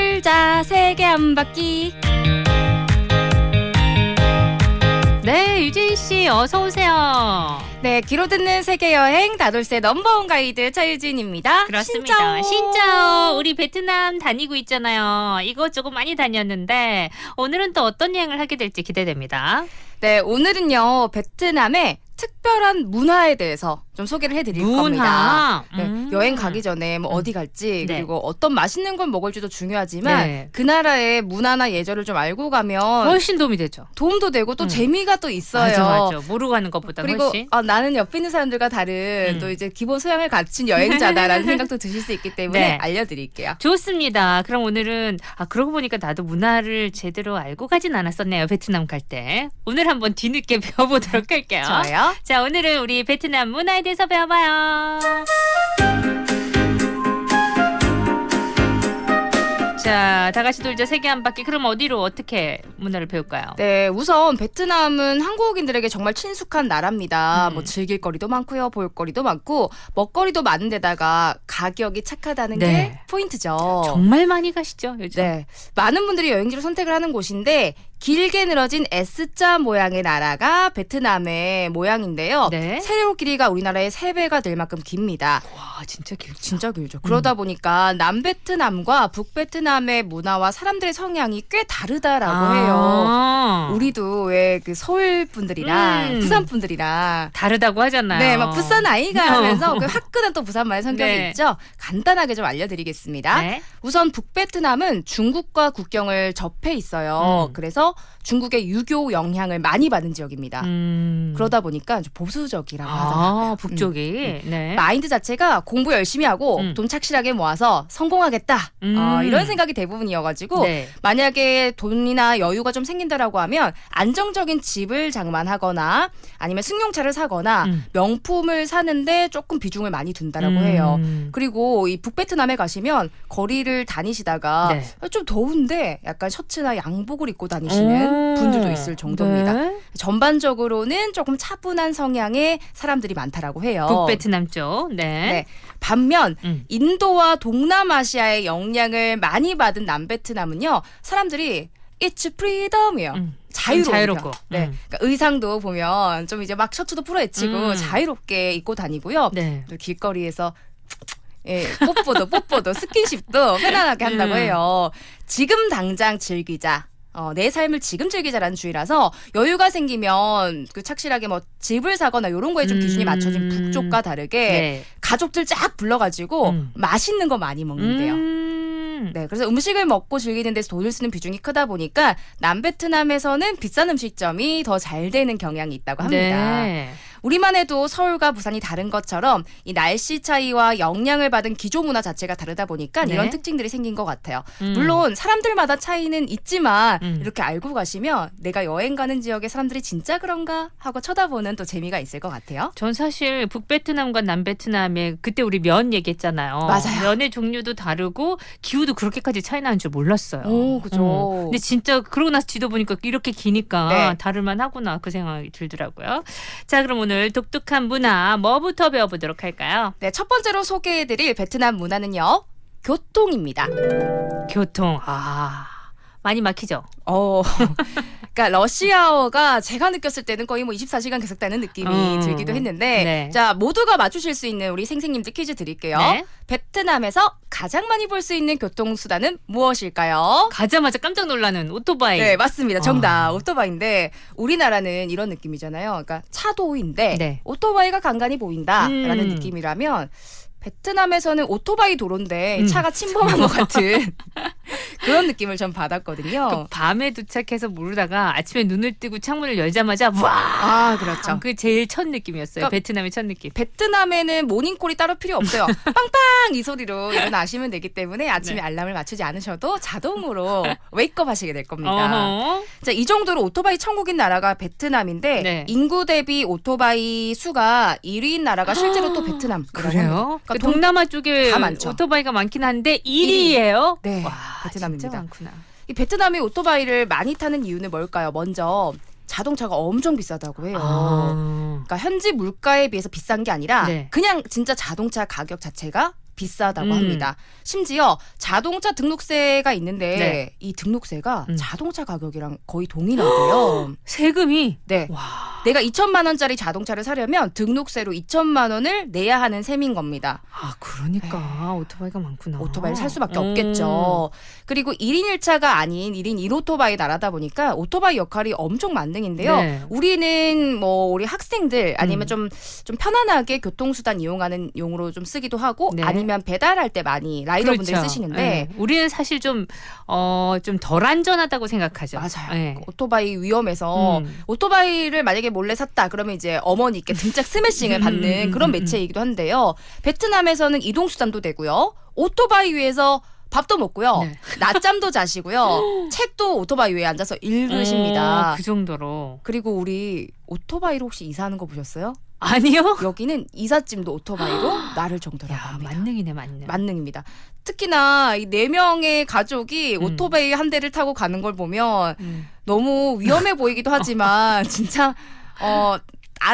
돌자 세계 한 바퀴. 네, 유진 씨 어서 오세요. 네, 귀로 듣는 세계 여행 다돌세 넘버원 가이드 차유진입니다. 그렇습니다. 신짜오. 우리 베트남 다니고 있잖아요. 이것저것 많이 다녔는데 오늘은 또 어떤 여행을 하게 될지 기대됩니다. 네, 오늘은요 베트남의 특별한 문화에 대해서 좀 소개를 해드릴 겁니다. 네, 여행 가기 전에 뭐 어디 갈지 네. 그리고 어떤 맛있는 걸 먹을지도 중요하지만 네. 그 나라의 문화나 예절을 좀 알고 가면 훨씬 도움이 되죠. 도움도 되고 또 재미가 또 있어요. 맞아. 모르고 가는 것보다 그리고 훨씬. 나는 옆에 있는 사람들과 다른 또 이제 기본 소양을 갖춘 여행자다라는 생각도 드실 수 있기 때문에 네. 알려드릴게요. 좋습니다. 그럼 오늘은 그러고 보니까 나도 문화를 제대로 알고 가진 않았었네요. 베트남 갈 때. 오늘 한번 뒤늦게 배워보도록 할게요. 좋아요. 자, 오늘은 우리 베트남 문화에 대해서 배워봐요. 자, 다 같이 돌자 세계 한 바퀴. 그럼 어디로 어떻게 문화를 배울까요? 네, 우선 베트남은 한국인들에게 정말 친숙한 나라입니다. 뭐 즐길 거리도 많고요, 볼 거리도 많고 먹거리도 많은 데다가 가격이 착하다는 네. 게 포인트죠. 정말 많이 가시죠, 요즘? 네, 많은 분들이 여행지로 선택을 하는 곳인데 길게 늘어진 S자 모양의 나라가 베트남의 모양인데요. 네. 세로 길이가 우리나라의 3배가 될 만큼 깁니다. 와, 진짜 길죠. 진짜 길죠. 그러다 보니까 남베트남과 북베트남의 문화와 사람들의 성향이 꽤 다르다라고 해요. 우리도 왜 그 서울 분들이랑 부산 분들이랑 다르다고 하잖아요. 네, 막 부산 아이가 하면서 그 화끈한 또 부산말의 성격이 네. 있죠. 간단하게 좀 알려드리겠습니다. 네. 우선 북베트남은 중국과 국경을 접해 있어요. 그래서 중국의 유교 영향을 많이 받은 지역입니다. 그러다 보니까 좀 보수적이라고 하더라고요. 북쪽이. 네. 마인드 자체가 공부 열심히 하고 돈 착실하게 모아서 성공하겠다. 이런 생각이 대부분이어가지고 네. 만약에 돈이나 여유가 좀 생긴다라고 하면 안정적인 집을 장만하거나 아니면 승용차를 사거나 명품을 사는데 조금 비중을 많이 둔다라고 해요. 그리고 이 북베트남에 가시면 거리를 다니시다가 네. 좀 더운데 약간 셔츠나 양복을 입고 다니시는 분들도 있을 정도입니다. 네. 전반적으로는 조금 차분한 성향의 사람들이 많다라고 해요. 북베트남 쪽. 네. 네. 반면 인도와 동남아시아의 영향을 많이 받은 남베트남은요. 사람들이 It's freedom이에요. 자유롭고. 네. 그러니까 의상도 보면 좀 이제 막 셔츠도 풀어헤치고 자유롭게 입고 다니고요. 네. 또 길거리에서 뽀뽀도 스킨십도 편안하게 한다고 해요. 지금 당장 즐기자. 내 삶을 지금 즐기자라는 주의라서 여유가 생기면 그 착실하게 뭐 집을 사거나 이런 거에 좀 기준이 맞춰진 북쪽과 다르게 네. 가족들 쫙 불러가지고 맛있는 거 많이 먹는데요. 네, 그래서 음식을 먹고 즐기는 데서 돈을 쓰는 비중이 크다 보니까 남베트남에서는 비싼 음식점이 더 잘 되는 경향이 있다고 합니다. 네. 우리만 해도 서울과 부산이 다른 것처럼 이 날씨 차이와 영향을 받은 기조 문화 자체가 다르다 보니까 네. 이런 특징들이 생긴 것 같아요. 물론 사람들마다 차이는 있지만 이렇게 알고 가시면 내가 여행 가는 지역의 사람들이 진짜 그런가 하고 쳐다보는 또 재미가 있을 것 같아요. 전 사실 북베트남과 남베트남에 그때 우리 면 얘기했잖아요. 맞아요. 면의 종류도 다르고 기후도 그렇게까지 차이 나는 줄 몰랐어요. 오, 그죠. 근데 진짜 그러고 나서 지도 보니까 이렇게 기니까 네. 다를만 하구나 그 생각이 들더라고요. 자, 그럼 오늘 독특한 문화 뭐부터 배워보도록 할까요? 네, 첫 번째로 소개해드릴 베트남 문화는요. 교통입니다. 교통. 많이 막히죠? 그러니까 러시아어가 제가 느꼈을 때는 거의 뭐 24시간 계속되는 느낌이 들기도 했는데 네. 자, 모두가 맞추실 수 있는 우리 생생님들 퀴즈 드릴게요. 네. 베트남에서 가장 많이 볼 수 있는 교통수단은 무엇일까요? 가자마자 깜짝 놀라는 오토바이. 네, 맞습니다. 정답. 오토바이인데 우리나라는 이런 느낌이잖아요. 그러니까 차도인데 네. 오토바이가 간간히 보인다라는 느낌이라면 베트남에서는 오토바이 도로인데 차가 침범한 것 같은 그런 느낌을 전 받았거든요. 밤에 도착해서 모르다가 아침에 눈을 뜨고 창문을 열자마자 와! 그렇죠. 그게 제일 첫 느낌이었어요. 그러니까 베트남의 첫 느낌. 베트남에는 모닝콜이 따로 필요 없어요. 빵빵 이 소리로 일어나시면 되기 때문에 아침에 알람을 맞추지 않으셔도 자동으로 웨이크업 하시게 될 겁니다. 어허. 자, 이 정도로 오토바이 천국인 나라가 베트남인데 네. 인구 대비 오토바이 수가 1위인 나라가 실제로 또 베트남. 그래요? 그러니까 동남아 쪽에 다 많죠. 오토바이가 많긴 한데 1위예요? 네, 와, 베트남입니다. 진짜 많구나. 이 베트남이 오토바이를 많이 타는 이유는 뭘까요? 먼저 자동차가 엄청 비싸다고 해요. 그러니까 현지 물가에 비해서 비싼 게 아니라 네. 그냥 진짜 자동차 가격 자체가 비싸다고 합니다. 심지어 자동차 등록세가 있는데 네. 이 등록세가 자동차 가격이랑 거의 동일하대요. 세금이? 네. 와. 내가 2천만 원짜리 자동차를 사려면 등록세로 2천만 원을 내야 하는 셈인 겁니다. 아, 그러니까 오토바이가 많구나. 오토바이를 살 수밖에 없겠죠. 그리고 1인 1차가 아닌 1인 1오토바이 나라다 보니까 오토바이 역할이 엄청 만능인데요. 네. 우리는 뭐 우리 학생들 아니면 좀 편안하게 교통수단 이용하는 용으로 좀 쓰기도 하고 네. 아니면 배달할 때 많이 라이더분들이 그렇죠. 쓰시는데 네. 우리는 사실 좀 덜 안전하다고 생각하죠. 맞아요. 네. 오토바이 위험해서 오토바이를 만약에 몰래 샀다 그러면 이제 어머니께 등짝 스매싱을 받는 그런 매체이기도 한데요. 베트남에서는 이동수단도 되고요. 오토바이 위에서 밥도 먹고요. 네. 낮잠도 자시고요. 책도 오토바이 위에 앉아서 읽으십니다. 그 정도로. 그리고 우리 오토바이로 혹시 이사하는 거 보셨어요? 아니요? 여기는 이삿짐도 오토바이로 나를 정도라고 야, 합니다. 만능이네, 만능. 만능입니다. 특히나 이 4명의 가족이 오토바이 한 대를 타고 가는 걸 보면 너무 위험해 보이기도 하지만 진짜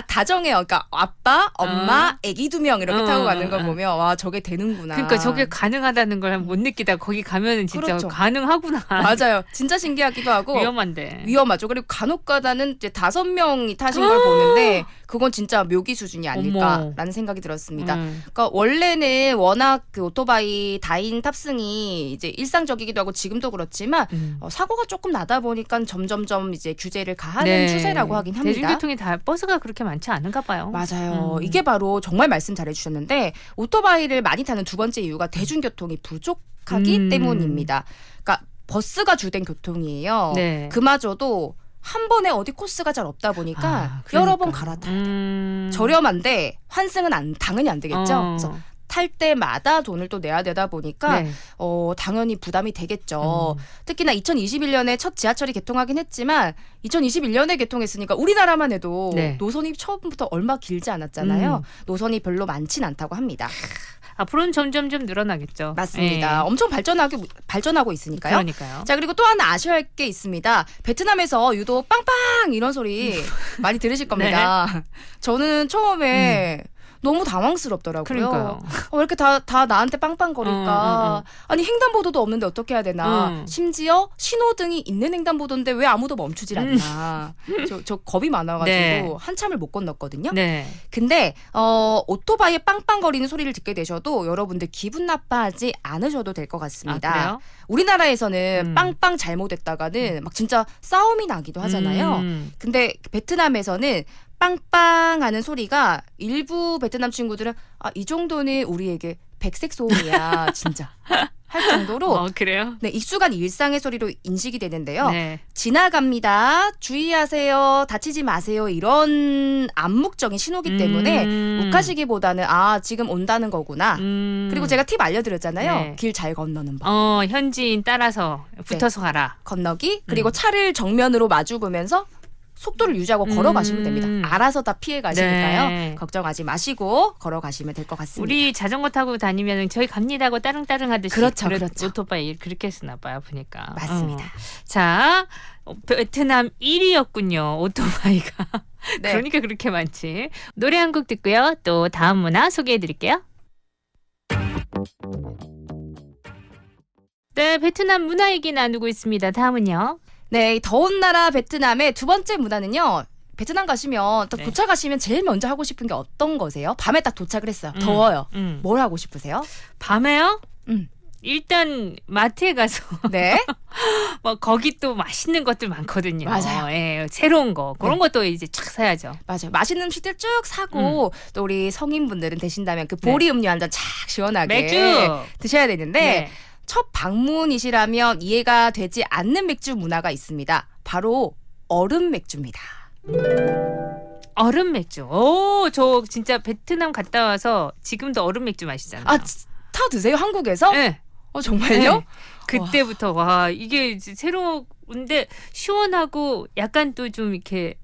다정해요. 그러니까 아빠, 엄마, 아기 2명 이렇게 타고 가는 걸 보면 와 저게 되는구나. 그러니까 저게 가능하다는 걸 못 느끼다 거기 가면은 진짜 그렇죠. 가능하구나. 맞아요. 진짜 신기하기도 하고 위험한데. 위험하죠. 그리고 간혹가다는 이제 5명이 타신 걸 보는데 그건 진짜 묘기 수준이 아닐까라는 생각이 들었습니다. 그러니까 원래는 워낙 그 오토바이 다인 탑승이 이제 일상적이기도 하고 지금도 그렇지만 사고가 조금 나다 보니까 점점점 이제 규제를 가하는 추세라고 하긴 합니다. 대중교통이 다 버스가 그렇게 많지 않은가 봐요. 맞아요. 이게 바로 정말 말씀 잘해주셨는데 오토바이를 많이 타는 두 번째 이유가 대중교통이 부족하기 때문입니다. 그러니까 버스가 주된 교통이에요. 네. 그마저도 한 번에 어디 코스가 잘 없다 보니까 여러 번 갈아타야 돼요. 저렴한데 환승은 당연히 안 되겠죠. 그래서 탈 때마다 돈을 또 내야 되다 보니까 네. 당연히 부담이 되겠죠. 특히나 2021년에 첫 지하철이 개통하긴 했지만 2021년에 개통했으니까 우리나라만 해도 네. 노선이 처음부터 얼마 길지 않았잖아요. 노선이 별로 많진 않다고 합니다. 앞으로는 점점 좀 늘어나겠죠. 맞습니다. 엄청 발전하고 있으니까요. 그러니까요. 자, 그리고 또 하나 아셔야 할 게 있습니다. 베트남에서 유독 빵빵 이런 소리 많이 들으실 겁니다. 저는 처음에 너무 당황스럽더라고요. 그러니까요. 왜 이렇게 다 나한테 빵빵거릴까? 아니 횡단보도도 없는데 어떻게 해야 되나? 심지어 신호등이 있는 횡단보도인데 왜 아무도 멈추질 않나? 저 겁이 많아가지고 네. 한참을 못 건넜거든요. 네. 근데 오토바이에 빵빵거리는 소리를 듣게 되셔도 여러분들 기분 나빠하지 않으셔도 될 것 같습니다. 아, 그래요? 우리나라에서는 빵빵 잘못했다가는 막 진짜 싸움이 나기도 하잖아요. 근데 베트남에서는 빵빵하는 소리가 일부 베트남 친구들은 이 정도는 우리에게 백색 소음이야 진짜 할 정도로 그래요? 네, 익숙한 일상의 소리로 인식이 되는데요. 네. 지나갑니다. 주의하세요. 다치지 마세요. 이런 암묵적인 신호기 때문에 욱하시기보다는 지금 온다는 거구나. 그리고 제가 팁 알려드렸잖아요. 네. 길 잘 건너는 법. 현지인 따라서 붙어서 가라. 건너기. 그리고 차를 정면으로 마주보면서 속도를 유지하고 걸어가시면 됩니다. 알아서 다 피해 가시니까요. 네. 걱정하지 마시고 걸어가시면 될 것 같습니다. 우리 자전거 타고 다니면 저희 갑니다 하고 따릉따릉 하듯이 그렇죠. 오토바이 그렇게 쓰나 봐요. 보니까. 맞습니다. 자, 베트남 1위였군요. 오토바이가. 네. 그러니까 그렇게 많지. 노래 한 곡 듣고요. 또 다음 문화 소개해드릴게요. 네, 베트남 문화 얘기 나누고 있습니다. 다음은요. 네, 이 더운 나라 베트남의 두 번째 문화는요. 베트남 가시면 딱 도착하시면 제일 먼저 하고 싶은 게 어떤 거세요? 밤에 딱 도착을 했어요. 더워요. 뭘 하고 싶으세요? 밤에요? 일단 마트에 가서 네. 거기 또 맛있는 것들 많거든요. 맞아요. 예, 새로운 거 그런 것도 이제 쫙 사야죠. 맞아요. 맛있는 음식들 쭉 사고 또 우리 성인분들은 되신다면 그 보리 음료 한 잔 착 시원하게 맥주 드셔야 되는데 네. 첫 방문이시라면 이해가 되지 않는 맥주 문화가 있습니다. 바로 얼음 맥주입니다. 얼음 맥주. 저 진짜 베트남 갔다 와서 지금도 얼음 맥주 마시잖아요. 타 드세요? 한국에서? 네. 정말요? 네. 그때부터 이게 이제 새로운데 시원하고 약간 또 좀 이렇게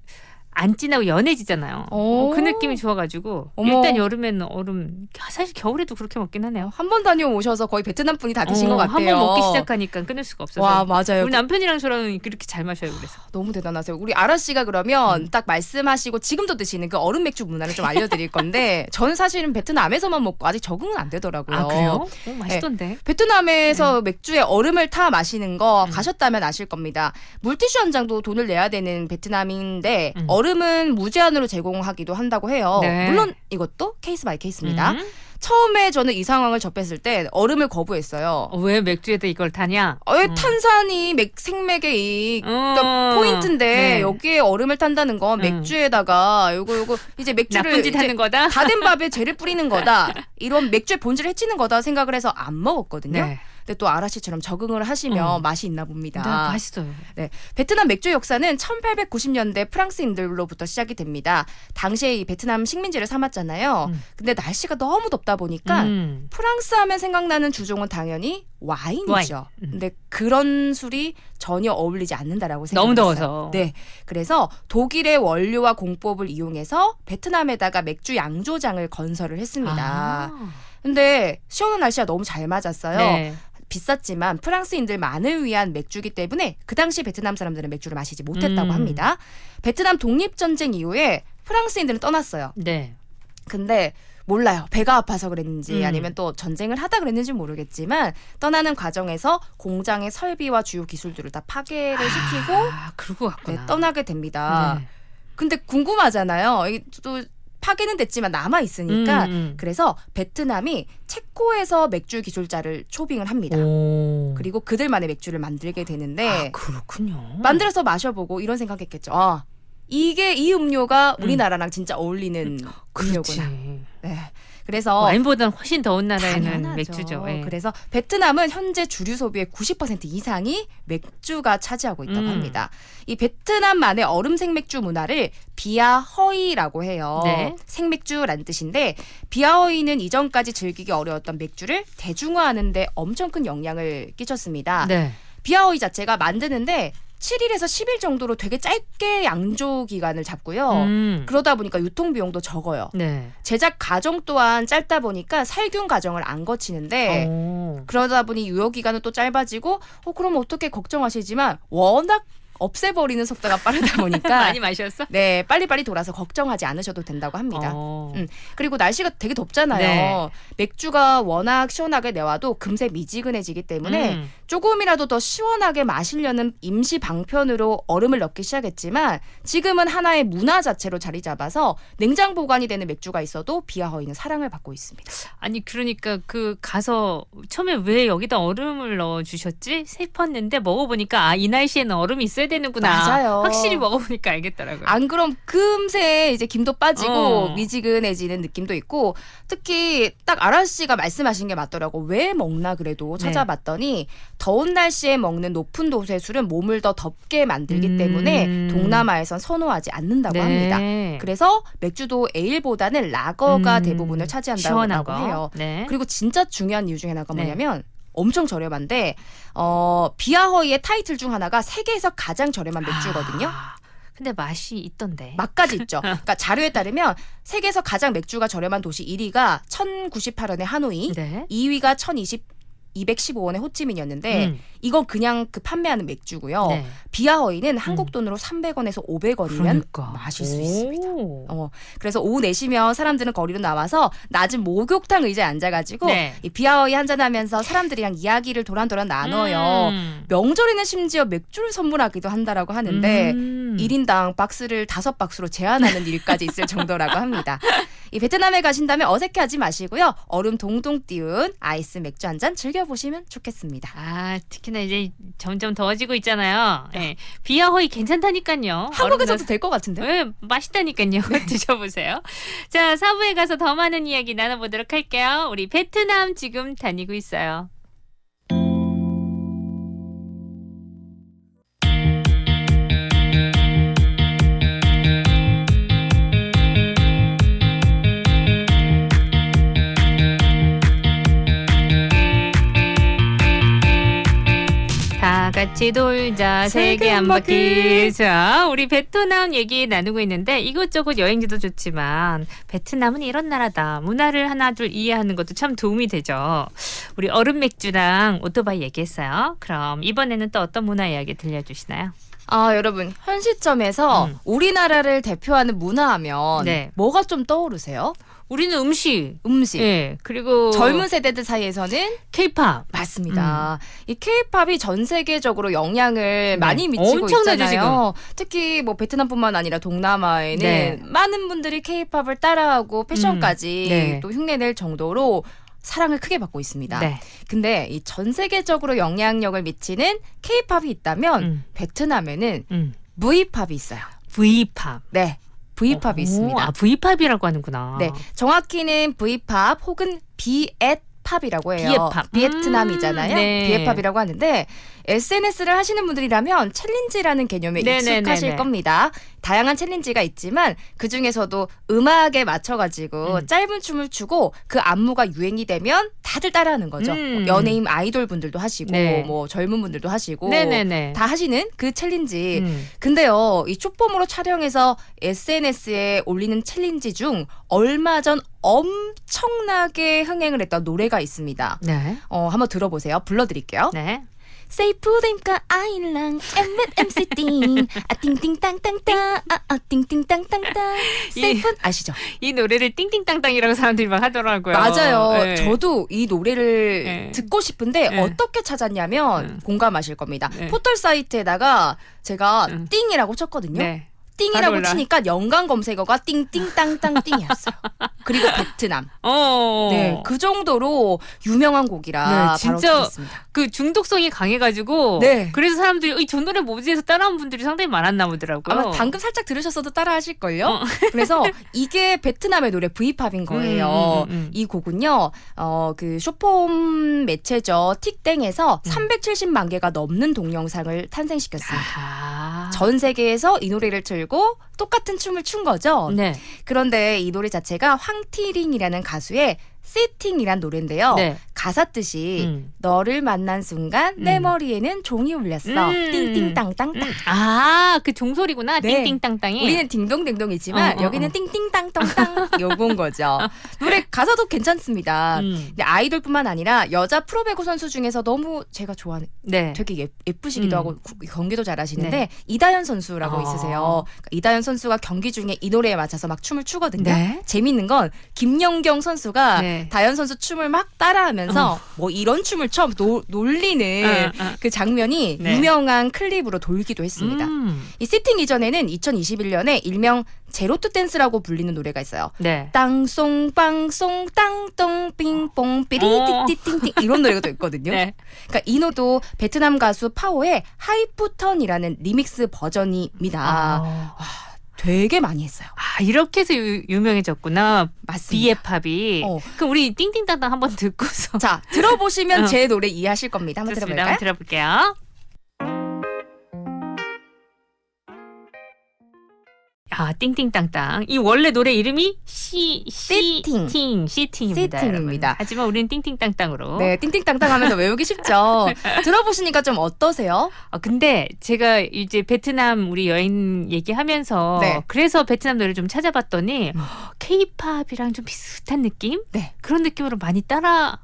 안 진하고 연해지잖아요. 그 느낌이 좋아가지고 어머. 일단 여름에는 얼음 사실 겨울에도 그렇게 먹긴 하네요. 한 번 다녀오셔서 거의 베트남 분이 다 드신 것 같아요. 한 번 먹기 시작하니까 끊을 수가 없어서. 와, 맞아요. 우리 남편이랑 저랑 그렇게 잘 마셔요. 그래서. 너무 대단하세요. 우리 아라 씨가 그러면 딱 말씀하시고 지금도 드시는 그 얼음 맥주 문화를 좀 알려드릴 건데 저는 사실은 베트남에서만 먹고 아직 적응은 안 되더라고요. 아 그래요? 맛있던데. 베트남에서 맥주에 얼음을 타 마시는 거 가셨다면 아실 겁니다. 물티슈 한 장도 돈을 내야 되는 베트남인데 얼음은 무제한으로 제공하기도 한다고 해요. 네. 물론 이것도 케이스 바이 케이스입니다. 처음에 저는 이 상황을 접했을 때 얼음을 거부했어요. 왜 맥주에다 이걸 타냐? 탄산이 생맥의 그러니까 포인트인데 네. 여기에 얼음을 탄다는 건 맥주에다가 요거 이제 맥주를 나쁜 짓 하는 거다? 다 된 밥에 재를 뿌리는 거다. 이런 맥주의 본질을 해치는 거다 생각을 해서 안 먹었거든요. 네. 근데 또 아라 씨처럼 적응을 하시면 맛이 있나 봅니다. 네, 맛있어요. 네, 베트남 맥주 역사는 1890년대 프랑스인들로부터 시작이 됩니다. 당시에 이 베트남 식민지를 삼았잖아요. 근데 날씨가 너무 덥다 보니까 프랑스 하면 생각나는 주종은 당연히 와인이죠. 근데 그런 술이 전혀 어울리지 않는다라고 생각했어요. 너무 더워서. 네, 그래서 독일의 원료와 공법을 이용해서 베트남에다가 맥주 양조장을 건설을 했습니다. 근데 시원한 날씨가 너무 잘 맞았어요. 네. 비쌌지만 프랑스인들만을 위한 맥주기 때문에 그 당시 베트남 사람들은 맥주를 마시지 못했다고 합니다. 베트남 독립전쟁 이후에 프랑스인들은 떠났어요. 네. 근데 몰라요. 배가 아파서 그랬는지 아니면 또 전쟁을 하다 그랬는지 모르겠지만 떠나는 과정에서 공장의 설비와 주요 기술들을 다 파괴를 시키고 그러고 갔구나. 네, 떠나게 됩니다. 네. 근데 궁금하잖아요. 이게 또 파괴는 됐지만 남아 있으니까 그래서 베트남이 체코에서 맥주 기술자를 초빙을 합니다. 그리고 그들만의 맥주를 만들게 되는데 그렇군요. 만들어서 마셔보고 이런 생각했겠죠. 이게 이 음료가 우리나라랑 진짜 어울리는 음료구나. 네. 그래서 와인보다는 훨씬 더운 나라에는 당연하죠. 맥주죠. 예. 그래서 베트남은 현재 주류 소비의 90% 이상이 맥주가 차지하고 있다고 합니다. 이 베트남만의 얼음 생맥주 문화를 비아허이라고 해요. 네. 생맥주란 뜻인데 비아허이는 이전까지 즐기기 어려웠던 맥주를 대중화하는 데 엄청 큰 영향을 끼쳤습니다. 네. 비아허이 자체가 만드는데 7일에서 10일 정도로 되게 짧게 양조 기간을 잡고요. 그러다 보니까 유통 비용도 적어요. 네. 제작 과정 또한 짧다 보니까 살균 과정을 안 거치는데 그러다 보니 유효 기간은 또 짧아지고 그럼 어떻게 걱정하시지만 워낙 없애버리는 속도가 빠르다 보니까 많이 마셨어? 네, 빨리빨리 돌아서 걱정하지 않으셔도 된다고 합니다. 그리고 날씨가 되게 덥잖아요. 네. 맥주가 워낙 시원하게 내와도 금세 미지근해지기 때문에 조금이라도 더 시원하게 마시려는 임시 방편으로 얼음을 넣기 시작했지만 지금은 하나의 문화 자체로 자리 잡아서 냉장 보관이 되는 맥주가 있어도 비아허이는 사랑을 받고 있습니다. 아니 그러니까 그 가서 처음에 왜 여기다 얼음을 넣어 주셨지 싶었는데 먹어보니까 이 날씨에는 얼음이 있어야 되는구나. 맞아요. 확실히 먹어보니까 알겠더라고요. 안 그럼 금세 이제 김도 빠지고 미지근해지는 느낌도 있고 특히 딱 아라 씨가 말씀하신 게 맞더라고. 왜 먹나 그래도 찾아봤더니 더운 날씨에 먹는 높은 도수의 술은 몸을 더 덥게 만들기 때문에 동남아에선 선호하지 않는다고 합니다. 그래서 맥주도 에일보다는 라거가 대부분을 차지한다고 해요. 네. 그리고 진짜 중요한 이유 중에 하나가 뭐냐면 엄청 저렴한데 비아허이의 타이틀 중 하나가 세계에서 가장 저렴한 맥주거든요. 근데 맛이 있던데. 맛까지 있죠. 그러니까 자료에 따르면 세계에서 가장 맥주가 저렴한 도시 1위가 1098원의 하노이, 네. 2위가 215원의 호치민이었는데 이건 그냥 그 판매하는 맥주고요. 네. 비아허이는 한국 돈으로 300원에서 500원이면 그러니까. 마실 수 있습니다. 그래서 오후 4시면 사람들은 거리로 나와서 낮은 목욕탕 의자에 앉아가지고 네. 이 비아허이 한잔하면서 사람들이랑 이야기를 도란도란 나눠요. 명절에는 심지어 맥주를 선물하기도 한다라고 하는데 1인당 박스를 5박스로 제한하는 일까지 있을 정도라고 합니다. 이 베트남에 가신다면 어색해하지 마시고요. 얼음 동동 띄운 아이스 맥주 한 잔 즐겨보시면 좋겠습니다. 특히나 이제 점점 더워지고 있잖아요. 네. 비아호이 괜찮다니까요. 한국에서도 될 것 같은데? 네, 맛있다니까요. 드셔보세요. 자, 4부에 가서 더 많은 이야기 나눠보도록 할게요. 우리 베트남 지금 다니고 있어요. 다 같이 돌자 세계 한 바퀴. 자, 우리 베트남 얘기 나누고 있는데 이것저것 여행지도 좋지만 베트남은 이런 나라다. 문화를 하나둘 이해하는 것도 참 도움이 되죠. 우리 얼음 맥주랑 오토바이 얘기했어요. 그럼 이번에는 또 어떤 문화 이야기 들려주시나요? 여러분 현 시점에서 우리나라를 대표하는 문화하면 네. 뭐가 좀 떠오르세요? 우리는 음식. 예. 그리고 젊은 세대들 사이에서는 K-팝. 맞습니다. 이 K-팝이 전 세계적으로 영향을 많이 미치고 엄청나죠, 있잖아요. 특히 뭐 베트남뿐만 아니라 동남아에는 네. 많은 분들이 K-팝을 따라하고 패션까지 네. 또 흉내낼 정도로 사랑을 크게 받고 있습니다. 네. 근데 이 전 세계적으로 영향력을 미치는 K-팝이 있다면 베트남에는 V팝이 있어요. V팝. 네. V팝이 있습니다. V팝이라고 하는구나. 네, 정확히는 V팝 혹은 비엣팝이라고 해요. 비엣팝. 비에트남이잖아요. 네. 비엣팝이라고 하는데 SNS를 하시는 분들이라면 챌린지라는 개념에 익숙하실 겁니다. 다양한 챌린지가 있지만 그중에서도 음악에 맞춰가지고 짧은 춤을 추고 그 안무가 유행이 되면 다들 따라하는 거죠. 연예인 아이돌 분들도 하시고 뭐 젊은 분들도 하시고 다 하시는 그 챌린지. 근데요, 이 숏폼으로 촬영해서 SNS에 올리는 챌린지 중 얼마 전 엄청나게 흥행을 했던 노래가 있습니다. 네. 한번 들어보세요. 불러드릴게요. 네. 세이프댐과 아일랑 엠멧 MC띵 띵띵땅땅땅 띵띵땅땅땅 세이프 아시죠? 이 노래를 띵띵땅땅이라고 사람들이 막 하더라고요. 맞아요. 네. 저도 이 노래를 듣고 싶은데 어떻게 찾았냐면 공감하실 겁니다. 포털 사이트에다가 제가 띵이라고 쳤거든요. 네. 띵이라고 치니까 연관 검색어가 띵띵땅땅 띵이었어요. 그리고 베트남. 네, 그 정도로 유명한 곡이라 바로 찾았습니다. 그 중독성이 강해가지고 그래서 사람들이 저 노래 뭐지 해서 따라한 분들이 상당히 많았나 보더라고요. 아마 방금 살짝 들으셨어도 따라하실걸요? 그래서 이게 베트남의 노래 V팝인 거예요. 이 곡은요. 그 쇼폼 매체죠. 틱땡에서 370만 개가 넘는 동영상을 탄생시켰습니다. 전 세계에서 이 노래를 틀고 똑같은 춤을 춘 거죠. 네. 그런데 이 노래 자체가 황티링이라는 가수의 시팅이란 노래인데요. 가사 뜻이 너를 만난 순간 내 머리에는 종이 울렸어. 띵띵땅땅땅. 그 종소리구나. 띵띵땅땅이. 우리는 딩동댕동이지만 여기는 띵띵땅땅땅 요건 거죠. 노래 가사도 괜찮습니다. 근데 아이돌뿐만 아니라 여자 프로배구 선수 중에서 너무 제가 좋아하는 되게 예쁘시기도 하고 경기도 잘하시는데 이다현 선수라고 있으세요. 그러니까 이다현 선수가 경기 중에 이 노래에 맞춰서 막 춤을 추거든요. 재밌는 건 김연경 선수가 다현 선수 춤을 막 따라하면서 뭐 이런 춤을 처음 놀리는 그 장면이 유명한 클립으로 돌기도 했습니다. 이 시팅 이전에는 2021년에 일명 제로투 댄스라고 불리는 노래가 있어요. 땅송 빵송 땅똥 빙뽕 삐리띠띠띵띵 이런 노래가 있거든요. 그러니까 이 노도 베트남 가수 파오의 하이프턴이라는 리믹스 버전입니다. 되게 많이 했어요. 이렇게 해서 유명해졌구나. 맞습니다. 비에팝이. 그럼 우리 띵띵땅땅 한번 듣고서. 자, 들어보시면 제 노래 이해하실 겁니다. 한번 좋습니다. 들어볼까요? 한번 들어볼게요. 띵띵땅땅. 이 원래 노래 이름이 시팅입니다. 하지만 우리는 띵띵땅땅으로. 네, 띵띵땅땅 하면서 외우기 쉽죠. 들어보시니까 좀 어떠세요? 근데 제가 이제 베트남 우리 여행 얘기하면서 그래서 베트남 노래를 좀 찾아봤더니 K-팝이랑 좀 비슷한 느낌? 그런 느낌으로 많이 따라가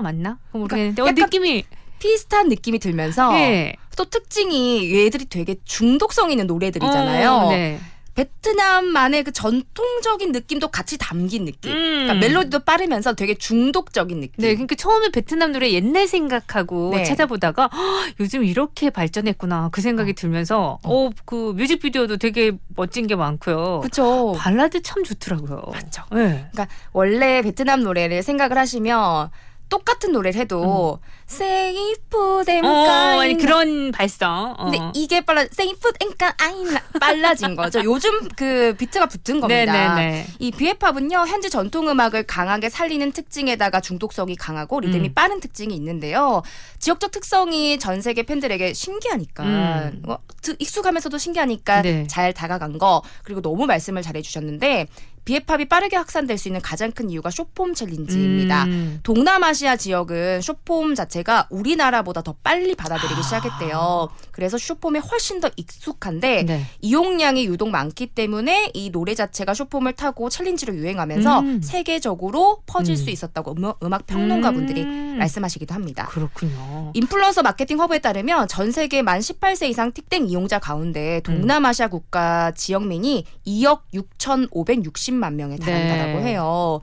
맞나? 모르겠는데 느낌이 비슷한 느낌이 들면서 또 특징이 얘들이 되게 중독성 있는 노래들이잖아요. 베트남만의 그 전통적인 느낌도 같이 담긴 느낌. 그러니까 멜로디도 빠르면서 되게 중독적인 느낌. 그러니까 처음에 베트남 노래 옛날 생각하고 찾아보다가 요즘 이렇게 발전했구나 그 생각이 들면서 그 뮤직비디오도 되게 멋진 게 많고요. 그렇죠. 발라드 참 좋더라고요. 맞죠. 그러니까 원래 베트남 노래를 생각을 하시면 똑같은 노래를 해도 세이프댐까 아니 그런 발성. 근데 이게 세이프댐까 빨라진 거죠. 요즘 그 비트가 붙은 겁니다. 이 비에팝은요 현지 전통 음악을 강하게 살리는 특징에다가 중독성이 강하고 리듬이 빠른 특징이 있는데요. 지역적 특성이 전 세계 팬들에게 신기하니까 익숙하면서도 신기하니까 잘 다가간 거. 그리고 너무 말씀을 잘해주셨는데 비핵합이 빠르게 확산될 수 있는 가장 큰 이유가 숏폼 챌린지입니다. 동남아시아 지역은 숏폼 자체가 우리나라보다 더 빨리 받아들이기 시작했대요. 그래서 숏폼에 훨씬 더 익숙한데 네. 이용량이 유독 많기 때문에 이 노래 자체가 숏폼을 타고 챌린지로 유행하면서 세계적으로 퍼질 수 있었다고 음악 평론가분들이 말씀하시기도 합니다. 그렇군요. 인플루언서 마케팅 허브에 따르면 전 세계 만 18세 이상 틱땡 이용자 가운데 동남아시아 국가 지역민이 2억 6,560만 명에 달한다라고 네. 해요.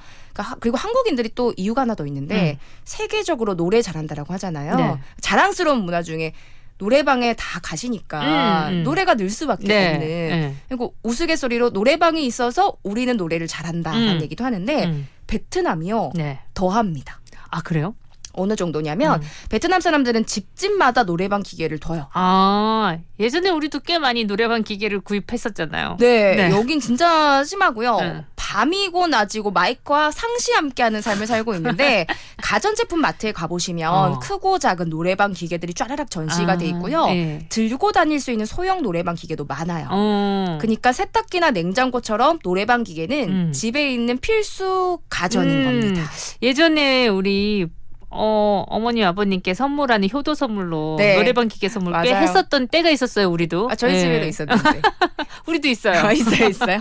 그리고 한국인들이 또 이유가 하나 더 있는데 세계적으로 노래 잘한다라고 하잖아요. 네. 자랑스러운 문화 중에 노래방에 다 가시니까 노래가 늘 수밖에 네. 없는. 네. 그리고 우스갯소리로 노래방이 있어서 우리는 노래를 잘한다는 얘기도 하는데 베트남이요. 네. 더합니다. 아 그래요? 어느 정도냐면 베트남 사람들은 집집마다 노래방 기계를 둬요. 아 예전에 우리도 꽤 많이 노래방 기계를 구입했었잖아요. 네, 네. 여긴 진짜 심하고요. 네. 밤이고 낮이고 마이크와 상시 함께하는 삶을 살고 있는데 가전제품 마트에 가보시면 크고 작은 노래방 기계들이 쫘라락 전시가 돼 있고요. 네. 들고 다닐 수 있는 소형 노래방 기계도 많아요. 어. 그러니까 세탁기나 냉장고처럼 노래방 기계는 집에 있는 필수 가전인 겁니다. 예전에 우리 어머니 아버님께 선물하는 효도 선물로 네. 노래방 기계 선물 꽤 맞아요. 했었던 때가 있었어요. 우리도. 저희 네. 집에도 있었는데. 우리도 있어요. 있어요.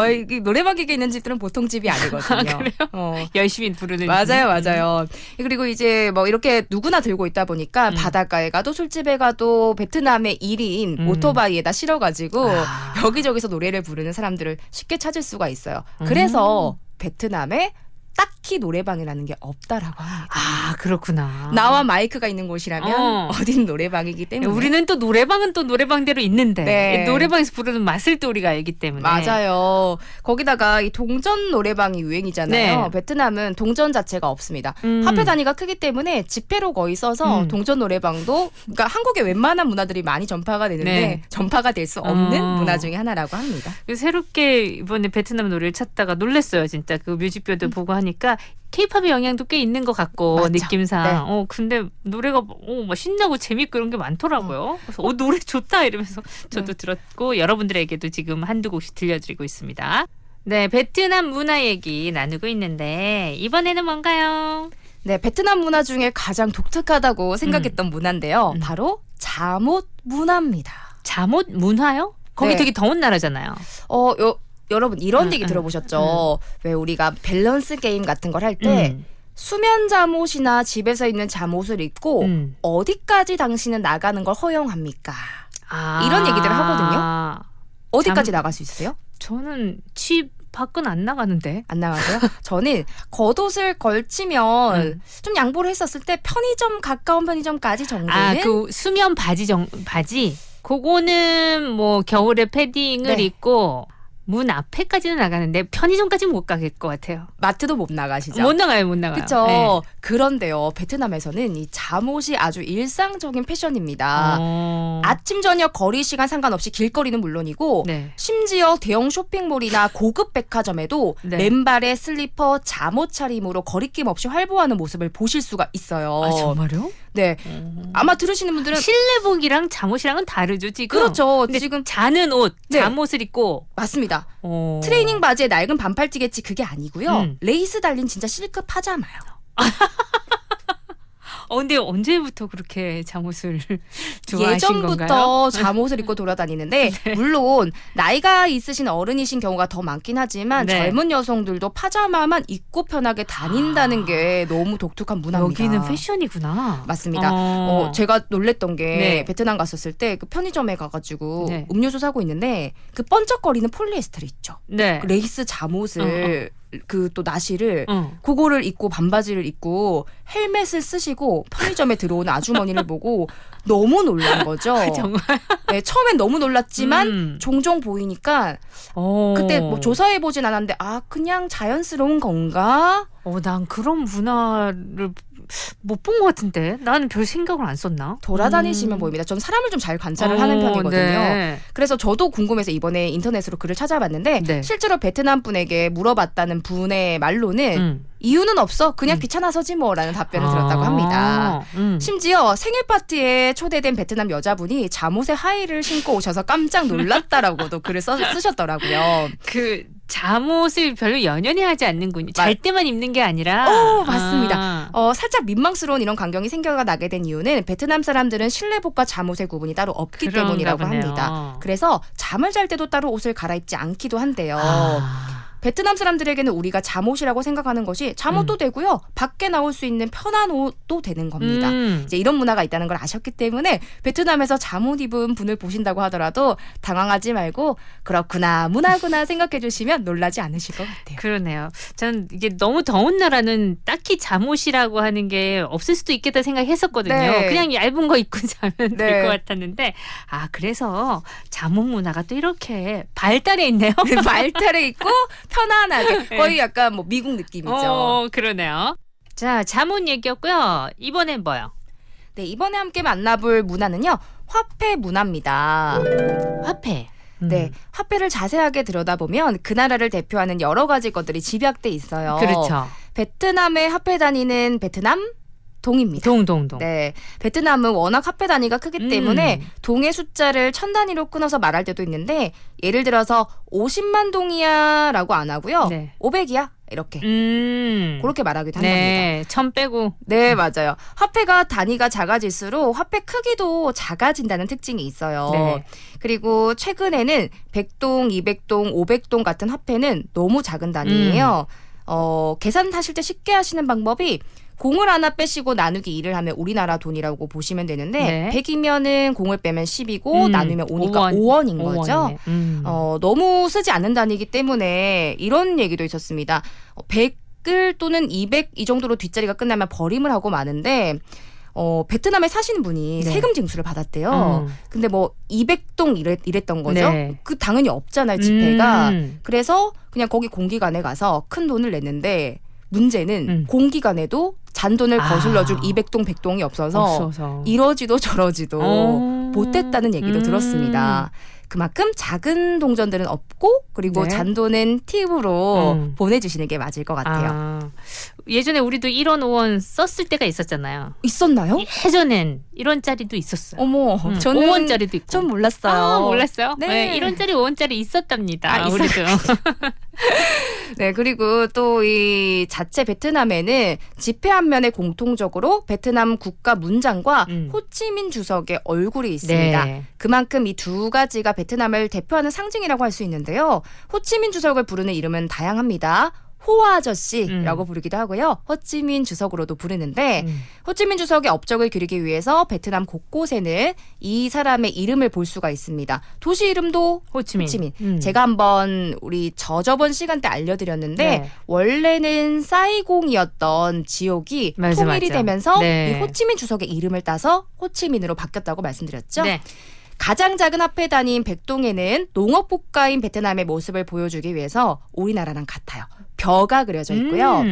이 노래방 기계 있는 집들은 보통 집이 아니거든요. 그래요? 열심히 부르는 맞아요. 그리고 이제 뭐 이렇게 누구나 들고 있다 보니까 바닷가에 가도 술집에 가도 베트남의 1인 오토바이에다 실어가지고 여기저기서 노래를 부르는 사람들을 쉽게 찾을 수가 있어요. 그래서 베트남에 딱히 노래방이라는 게 없다라고 합니다. 아 그렇구나. 나와 마이크가 있는 곳이라면 어딘 노래방이기 때문에. 우리는 또 노래방은 또 노래방대로 있는데 네. 노래방에서 부르는 맛을 또 우리가 알기 때문에. 맞아요. 거기다가 이 동전 노래방이 유행이잖아요. 네. 베트남은 동전 자체가 없습니다. 화폐 단위가 크기 때문에 지폐로 거의 써서 동전 노래방도 그러니까 한국의 웬만한 문화들이 많이 전파가 되는데 네. 전파가 될 수 없는 문화 중에 하나라고 합니다. 새롭게 이번에 베트남 노래를 찾다가 놀랐어요. 진짜 그 뮤직비디오 보고 하니까 K-팝의 영향도 꽤 있는 것 같고 맞죠. 느낌상. 네. 근데 노래가 막 신나고 재밌고 이런 게 많더라고요. 그래서 노래 좋다 이러면서 저도 들었고 여러분들에게도 지금 한두 곡씩 들려드리고 있습니다. 네, 베트남 문화 얘기 나누고 있는데 이번에는 뭔가요? 네, 베트남 문화 중에 가장 독특하다고 생각했던 문화인데요. 바로 잠옷 문화입니다. 잠옷 문화요? 거기 네. 되게 더운 나라잖아요. 여러분 이런 얘기 들어보셨죠? 왜 우리가 밸런스 게임 같은 걸 할 때 수면 잠옷이나 집에서 입는 잠옷을 입고 어디까지 당신은 나가는 걸 허용합니까? 이런 얘기들을 하거든요. 어디까지 나갈 수 있으세요? 저는 집 밖은 안 나가는데. 안 나가세요? 저는 겉옷을 걸치면 좀 양보를 했었을 때 편의점 가까운 편의점까지 정도는 그 수면 바지 그거는 뭐 겨울에 패딩을 네. 입고 문 앞에까지는 나가는데 편의점까지는 못 가길 것 같아요. 마트도 못 나가시죠? 못 나가요. 그렇죠. 네. 그런데요, 베트남에서는 이 잠옷이 아주 일상적인 패션입니다. 아침 저녁 거리 시간 상관없이 길거리는 물론이고 네. 심지어 대형 쇼핑몰이나 고급 백화점에도 네. 맨발에 슬리퍼, 잠옷 차림으로 거리낌 없이 활보하는 모습을 보실 수가 있어요. 아 정말요? 네, 아마 들으시는 분들은 실내복이랑 잠옷이랑은 다르죠 지금. 그렇죠. 근데 지금 자는 옷, 네. 잠옷을 입고. 맞습니다. 트레이닝 바지에 낡은 반팔티겠지 그게 아니고요. 레이스 달린 진짜 실크 파자마요. 근데 언제부터 그렇게 잠옷을 좋아하신 건가요? 예전부터 잠옷을 입고 돌아다니는데 네. 물론 나이가 있으신 어른이신 경우가 더 많긴 하지만 네. 젊은 여성들도 파자마만 입고 편하게 다닌다는 게 너무 독특한 문화입니다. 여기는 패션이구나. 맞습니다. 제가 놀랬던 게 네. 베트남 갔었을 때 그 편의점에 가가지고 네. 음료수 사고 있는데 그 번쩍거리는 폴리에스테르 있죠. 네. 그 레이스 잠옷을 그 또 나시를 응. 그거를 입고 반바지를 입고 헬멧을 쓰시고 편의점에 들어오는 아주머니를 보고 너무 놀란 거죠. 정말. 네, 처음엔 너무 놀랐지만 종종 보이니까 그때 뭐 조사해 보진 않았는데 그냥 자연스러운 건가? 난 그런 문화를 못 본 것 같은데 나는 별 생각을 안 썼나? 돌아다니시면 보입니다. 전 사람을 좀 잘 관찰을 하는 편이거든요. 네. 그래서 저도 궁금해서 이번에 인터넷으로 글을 찾아봤는데 네. 실제로 베트남 분에게 물어봤다는 분의 말로는 이유는 없어. 그냥 귀찮아서지 뭐라는 답변을 들었다고 합니다. 심지어 생일 파티에 초대된 베트남 여자분이 잠옷에 하의를 신고 오셔서 깜짝 놀랐다라고도 글을 쓰셨더라고요. 그 잠옷을 별로 연연해 하지 않는군요. 잘 때만 입는 게 아니라. 맞습니다. 살짝 민망스러운 이런 광경이 생겨나게 된 이유는 베트남 사람들은 실내복과 잠옷의 구분이 따로 없기 때문이라고 보네요. 합니다. 그래서 잠을 잘 때도 따로 옷을 갈아입지 않기도 한데요. 베트남 사람들에게는 우리가 잠옷이라고 생각하는 것이 잠옷도 되고요. 밖에 나올 수 있는 편한 옷도 되는 겁니다. 이제 이런 문화가 있다는 걸 아셨기 때문에 베트남에서 잠옷 입은 분을 보신다고 하더라도 당황하지 말고 그렇구나, 문화구나 생각해 주시면 놀라지 않으실 것 같아요. 그러네요. 전 이게 너무 더운 나라는 딱히 잠옷이라고 하는 게 없을 수도 있겠다 생각했었거든요. 네. 그냥 얇은 거 입고 자면 될 네. 것 같았는데 그래서 잠옷 문화가 또 이렇게 발달해 있네요. 말탈에 있고 편안하게 거의 약간 뭐 미국 느낌이죠. 그러네요. 자, 잠옷 얘기였고요. 이번엔 뭐요? 네, 이번에 함께 만나볼 문화는요. 화폐 문화입니다. 화폐. 네, 화폐를 자세하게 들여다보면 그 나라를 대표하는 여러 가지 것들이 집약돼 있어요. 그렇죠. 베트남의 화폐 단위는 베트남 동입니다. 동. 네, 베트남은 워낙 화폐 단위가 크기 때문에 동의 숫자를 1000단위로 끊어서 말할 때도 있는데 예를 들어서 50만 동이야라고 안 하고요. 네. 500이야 이렇게 그렇게 말하기도 한답니다. 네, 1000 빼고. 네, 맞아요. 화폐가 단위가 작아질수록 화폐 크기도 작아진다는 특징이 있어요. 네. 그리고 최근에는 100동, 200동, 500동 같은 화폐는 너무 작은 단위예요. 계산하실 때 쉽게 하시는 방법이 공을 하나 빼시고 나누기 2를 하면 우리나라 돈이라고 보시면 되는데 네. 100이면은 공을 빼면 10이고 나누면 5니까 5원인 거죠. 너무 쓰지 않는 단위이기 때문에 이런 얘기도 있었습니다. 100을 또는 200 이 정도로 뒷자리가 끝나면 버림을 하고 마는데 베트남에 사시는 분이 네. 세금 징수를 받았대요. 근데 뭐 200동 이랬던 거죠. 네. 그 당연히 없잖아요, 지폐가. 그래서 그냥 거기 공기관에 가서 큰 돈을 냈는데 문제는 공기관에도 잔돈을 거슬러줄 200동, 100동이 없어서 이러지도 저러지도 못했다는 얘기도 들었습니다. 그만큼 작은 동전들은 없고 그리고 네. 잔돈은 팁으로 보내주시는 게 맞을 것 같아요. 예전에 우리도 1원, 5원 썼을 때가 있었잖아요. 있었나요? 예전엔 1원짜리도 있었어요. 어머, 저는 5원짜리도 있고. 좀 몰랐어요. 몰랐어요? 네. 네. 1원짜리, 5원짜리 있었답니다. 우리도. 네, 그리고 또 이 자체 베트남에는 지폐 한 면에 공통적으로 베트남 국가 문장과 호치민 주석의 얼굴이 있습니다. 네. 그만큼 이 두 가지가 베트남을 대표하는 상징이라고 할 수 있는데요. 호치민 주석을 부르는 이름은 다양합니다. 호아 아저씨라고 부르기도 하고요. 호치민 주석으로도 부르는데 호치민 주석의 업적을 기리기 위해서 베트남 곳곳에는 이 사람의 이름을 볼 수가 있습니다. 도시 이름도 호치민. 제가 한번 우리 저번 시간 때 알려드렸는데 네. 원래는 사이공이었던 지역이 통일이 되면서 네. 이 호치민 주석의 이름을 따서 호치민으로 바뀌었다고 말씀드렸죠. 네. 가장 작은 화폐 단위인 100동에는 농업 국가인 베트남의 모습을 보여주기 위해서 우리나라랑 같아요. 벼가 그려져 있고요.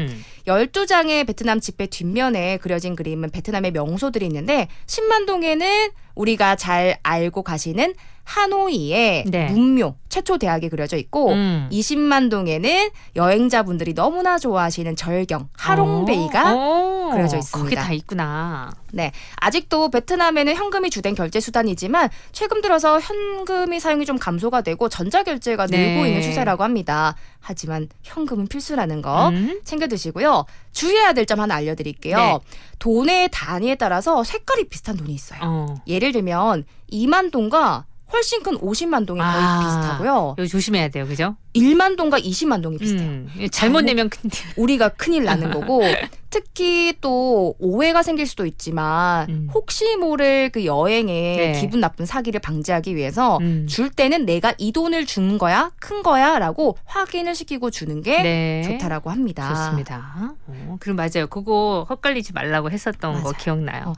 12장의 베트남 지폐 뒷면에 그려진 그림은 베트남의 명소들이 있는데 10만 동에는 우리가 잘 알고 가시는 하노이의 네. 문묘 최초 대학이 그려져 있고 20만 동에는 여행자분들이 너무나 좋아하시는 절경 하롱베이가 그려져 있습니다. 거기 다 있구나. 네, 아직도 베트남에는 현금이 주된 결제 수단이지만 최근 들어서 현금이 사용이 좀 감소가 되고 전자결제가 늘고 네. 있는 추세라고 합니다. 하지만 현금은 필수라는 거 챙겨두시고요. 주의해야 될 점 하나 알려드릴게요. 네. 돈의 단위에 따라서 색깔이 비슷한 돈이 있어요. 예를 들면 2만 동과 훨씬 큰 50만 동이 거의 비슷하고요. 이거 조심해야 돼요, 그죠? 1만 동과 20만 동이 비슷해요. 잘못 내면 큰일. 우리가 큰일 나는 거고 특히 또 오해가 생길 수도 있지만 혹시 모를 그 여행에 네. 기분 나쁜 사기를 방지하기 위해서 줄 때는 내가 이 돈을 준 거야? 큰 거야? 라고 확인을 시키고 주는 게 네. 좋다라고 합니다. 좋습니다. 그럼 맞아요. 그거 헛갈리지 말라고 했었던 거 맞아요. 기억나요.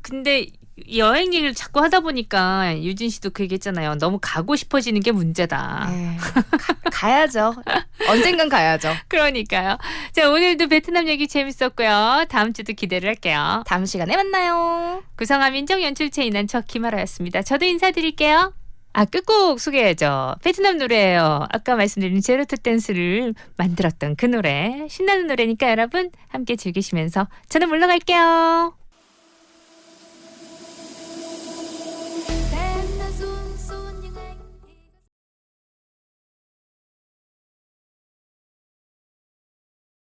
근데 여행 얘기를 자꾸 하다 보니까 유진 씨도 그 얘기했잖아요. 너무 가고 싶어지는 게 문제다. 가야죠. 언젠간 가야죠. 그러니까요. 자, 오늘도 베트남 얘기 재밌었고요. 다음 주도 기대를 할게요. 다음 시간에 만나요. 구성함 인정 연출 최인한 저 김아라였습니다. 저도 인사드릴게요. 끝곡 소개해야죠. 베트남 노래예요. 아까 말씀드린 제로투 댄스를 만들었던 그 노래. 신나는 노래니까 여러분 함께 즐기시면서 저는 물러갈게요.